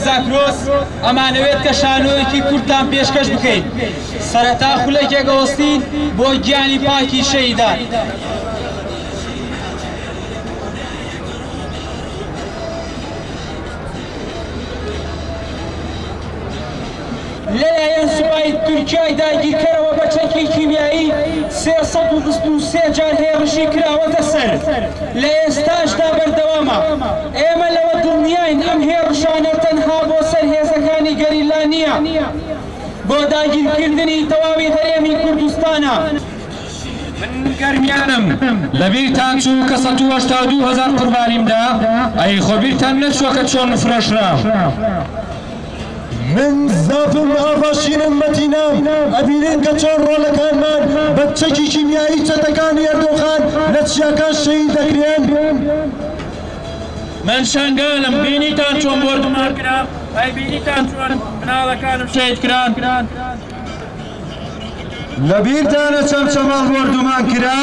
زاکرۆس ئەمانەوێت کە شانۆیەکی کورتان پێشکەش بکەین سەرەتا خولەکێک ئەوەستین بۆ گیانی پاکی شەهیدان لەلایەن سوپای تورکیای داگیرکەرەوە بە چەکی کیمیایی 323 جار هێرشی کراوەتە سەر لە ئێستاشدا بەردەوامە ئێمە لەوە دڵنیاین ئەم هێرشانە تەنها بۆ سەر هێزەکانی گەریلا نییە بۆ داگیرکردنی تەواوی هەرێمی کوردستانە من گەرمیانم لەبیرتان چوو کە 182,000 قوربانیمدا ئەی خۆ بیرتان نەچووە کە چۆن فرۆشرا من زافم ئاڤاشینم مەتینام ئەبینن کە چۆن ڕۆڵەکانمان بە چەکی کیمیایی چەتەکانی ئەردۆخان لە چیاکان شەهید دەکرێن من شەنگالم بینیتان چۆن بردومان کرا ئەی بینیتان چۆن مناڵەکانم شەهید کران لەبیرتانە چەمچەماڵ بردومان کرا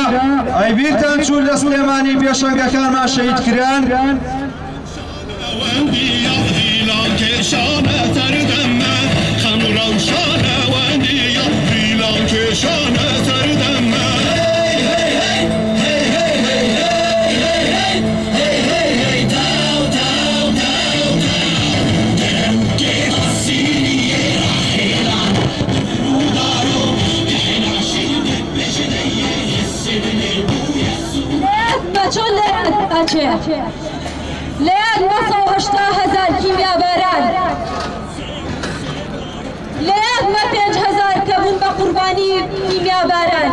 ئەی بیرتان چوون لە سلێمانی پێشەنگەکانمان شەهید کران شانه سردمه خم روشانه وندی فیلان که شانه سردمه لێیان 980,000 کیمیا باران لێیان 5,000 کە بوون بە قوربانی کیمیا باران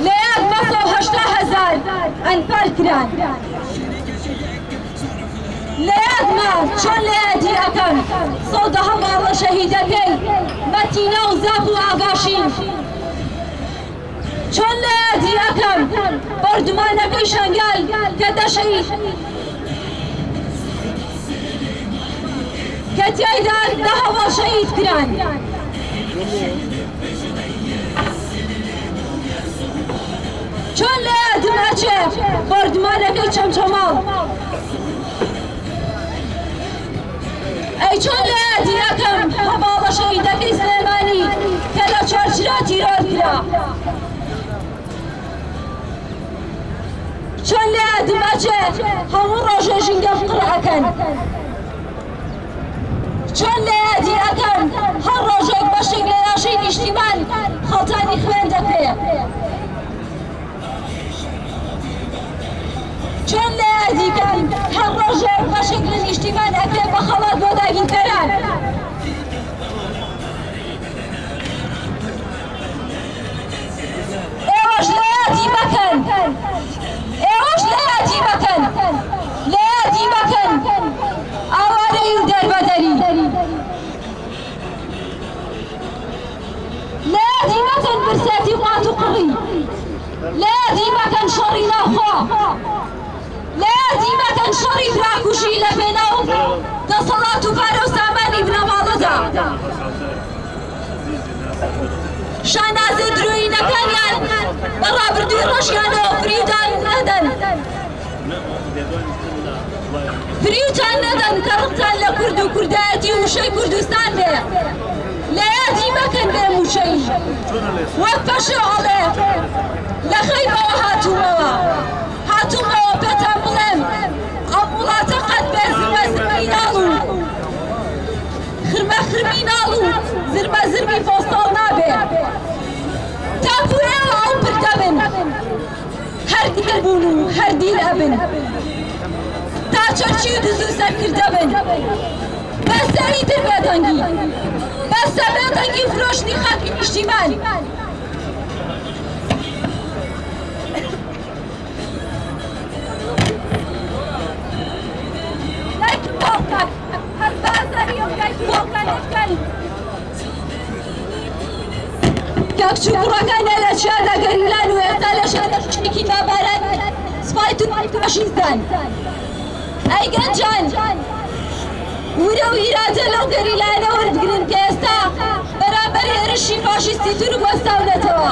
لێیان 980,000 ئەنفەر کران لێیانمە چۆن لێیادی ئەەکەن 110 ماڵە شەهیدەکەی مەتینە و زاف و ئاڤاشین چۆن لێیادی ئەەکەم بەردومانەکەی شەنگال کە دەشەید کەتیایدان 10 شەهید کران چۆن لێیادم ئەچێ بەردومانەکەی چەمچەماڵ ئەی چۆن لێیادی ئەەکەم هەواڵە شەهیدەکەی سلێمانی کە لە چۆرچرا تیرۆر کرا چۆن لێیادم ئەچێ هەموو ڕۆژێ ژینگە بقڕ ئەکەن چۆن لێیادی ئەەکەن هەر ڕۆژێک بەشێک لە لاشەی نیشتیمان خەڵتانی خوێن دەکرێت چۆن لێیادیکەن هەر ڕۆژێک بەشێک لە نیشتیمان ئەکرێت بە خەڵات بۆ داگیرکەران ئێوەش لێیادی مەکەن ئێوەش لێیادی مەکەن لێیادی مەکەن ئاوارەی و دەربەدەری لێیادی مەکەن برسێتی قات و قڕی لێیادی مەکەن شەڕی ناوخوا لێیادی مەکەن شەڕی فراکوشی لە پێناو دەسەڵات و پارە و سامانی بنەماڵەدا شانازی دروینەکانیان بەڕابردووی ڕۆژیانەوە فریودان نەدەن فریوتان نەدەن کە ڕقتان لە کورد و کوردایەتی و وشەی کوردستان بێ لێیادی مەکەن بێ موشەی وەک پەشەوەڵێ لە خەیبەوە هاتوومەوە پێتان بڵێم ئەم وڵاتە قەت بێ زرمە زرمەی ناڵ و خرمە خرمی ناڵ و زرمە زرمی پۆستۆڵ نابێ تاکو ئێوە ئەو پردەبن هەر دیل بوون و هەر دیل ئەبن تا چەرچی و دزوو سەرکردەبن بەسەری تر بێدەنگی بەسە بێدەنگی فرۆشتنی خەڵکی نیشتیمان لایکی بۆڵکەن هەر بازەری و لایکی بۆڵکەنەکەن کەکچوو کوڕەکانە لە چیادا گەریلان و ئێستا لە شەرشتێکی باباران سپای تووشیزدان ئەی گەنجان ورە و ئیرادە لەو گەریلانە وەربگرن کە ئێستا بەرامبەر هێرشی فاشیستی تور وەستاونەتەوە